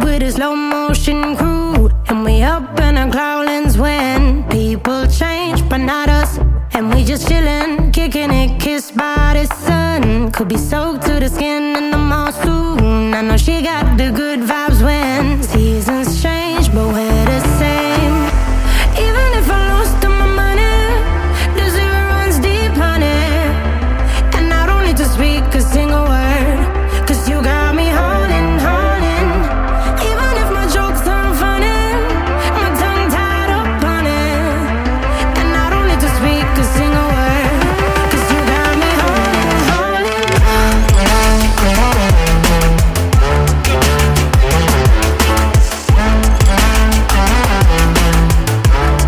with a slow motion crew, and we up in our cloudlands when people change, but not us. And we just chillin', kicking it, kissed by the sun. Could be soaked to the skin in the monsoon. I know she got the good vibes when seasons change, but we're the same. Even if I lost all my money, the zero runs deep, honey. And I don't need to speak a single word, 'cause you got me holding, holding. Even if my jokes aren't funny, my tongue tied up on it. And I don't need to speak a single word, 'cause you got me holding, holding.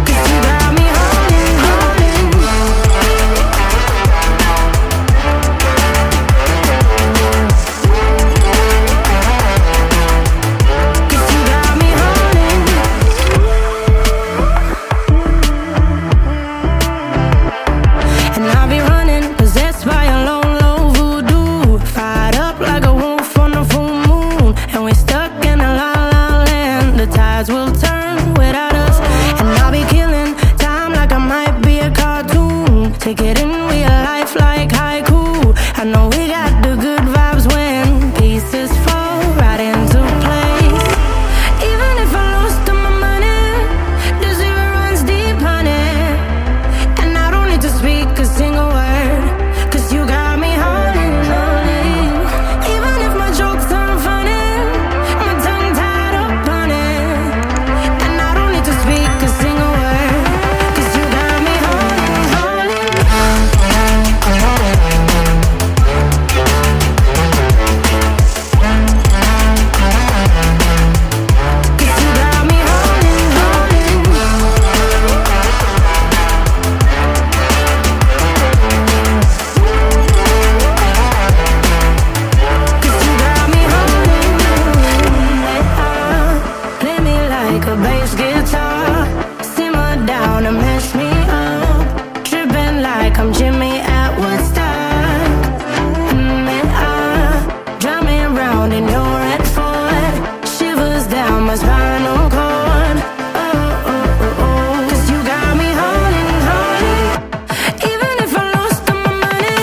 'Cause you got me holding, holding. 'Cause you got me holding. And I'll be running, possessed by a low, low voodoo. Fired up like a wolf on the full moon. And we're stuck in a la la land. The tides will turn without us. And I'll be killing time like I might be a cartoon. Take it in real life like haiku. I know we got the good vibes when pieces fall right into place. Even if I lost all my money, the zero runs deep, honey. And I don't need to speak a single word, 'cause you got me holding, holding. Even if my jokes aren't funny, my tongue tied up on it. And I don't need to speak a single word, 'cause you got me holding, holding. 'Cause you got me holding, play me like a bass guitar, simmer down and mess me up, tripping like I'm Jimmy at Woodstock. And drive me around in your red Ford, shivers down my spinal cord. Oh, oh, oh, oh. 'Cause you got me holding, holding. Even if I lost all my money,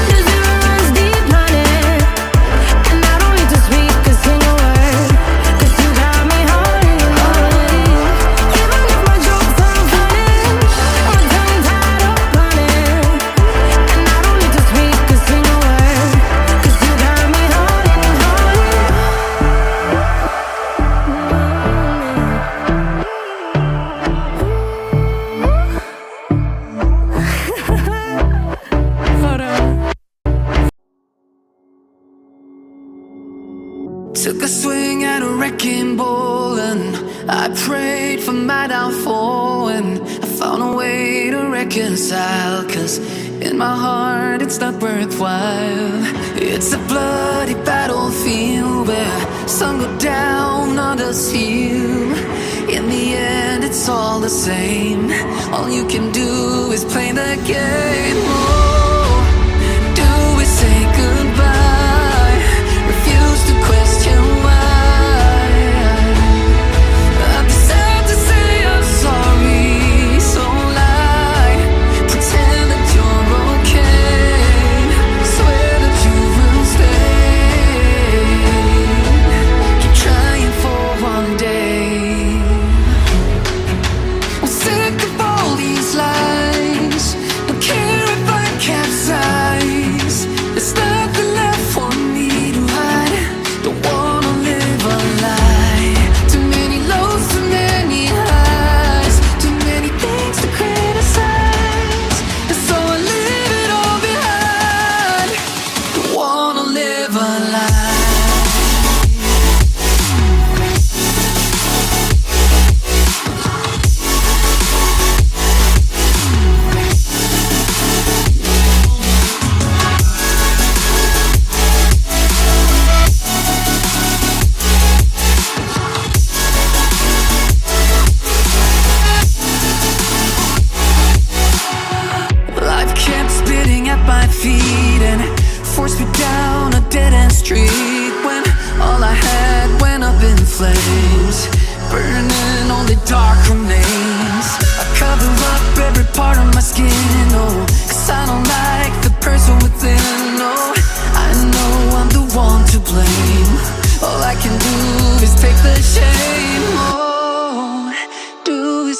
the zero runs deep, honey. And I don't need to speak a single word, 'cause you got me holding, holding. Even if my jokes aren't funny, my tongue tied up on it. And I don't need to speak a single word, 'cause you got me holding, holding. Hold on. Took a swing at a wrecking ball and I prayed for my downfall, and I found a way to reconcile, 'cause in my heart it's not worthwhile. It's a bloody battlefield where some go down, others heal. In the end it's all the same. All you can do is play the game. Oh, do we say goodbye? Refuse to question why. I'm sad to say I'm sorry, so lie. Pretend that you're okay. Swear that you will stay. Keep trying for one day. I'm sick of all these lies. Don't care if I can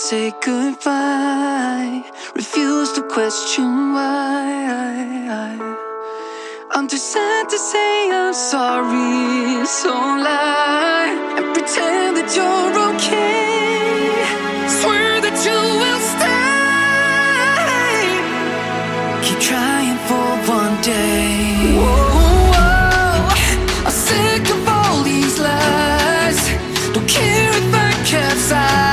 say goodbye, refuse to question why. I'm too sad to say I'm sorry, so lie and pretend that you're okay. Swear that you will stay. Keep trying for one day. Whoa, I'm sick of all these lies. Don't care if I capsize.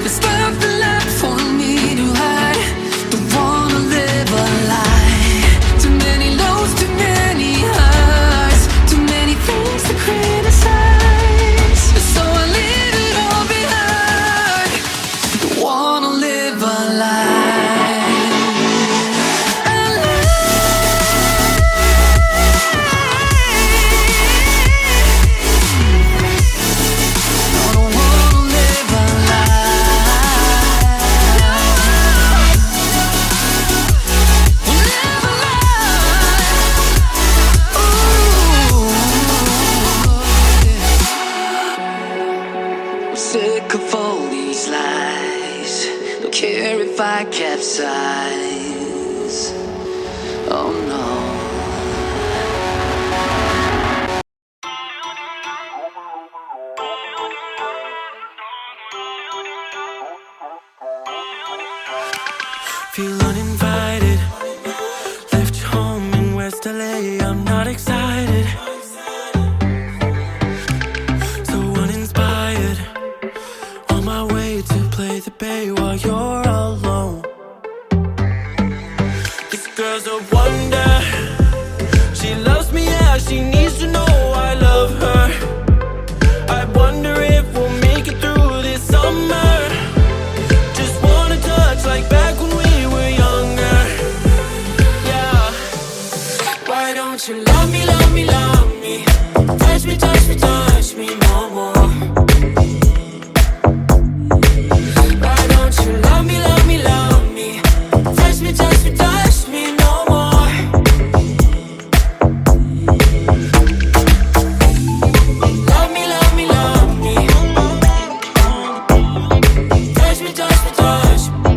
There's nothing left for me to hide. Don't wanna live a lie. Too many lows, too many highs, too many things to criticize. So I leave it all behind. Don't wanna live a lie. Sick of all these lies. Don't care if I capsize. Oh no. Feel uninvited. Left home in West LA. I'm not excited. So uninspired. On my way to play the bay while you're alone. This girl's a wonder. She loves me, yeah, she needs to know I love her. I wonder if we'll make it through this summer. Just wanna touch like back when we were younger. Yeah. Why don't you love me, love me, love me? Touch me, touch me, touch me no more. Why don't you love me, love me, love me? Touch me, touch me, touch me no more. Love me, love me, love me. Touch me, touch me, touch me.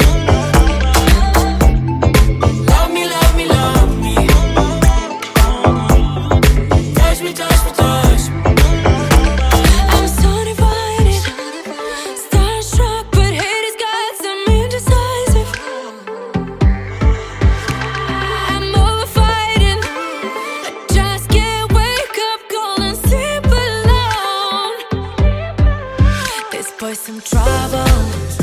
Love me, love me, love me. Touch me, touch me, touch me. I'm so divided, starstruck, but hate has got some indecisive. I'm over fighting, I just can't wake up cold and sleep alone. This boy's some trouble.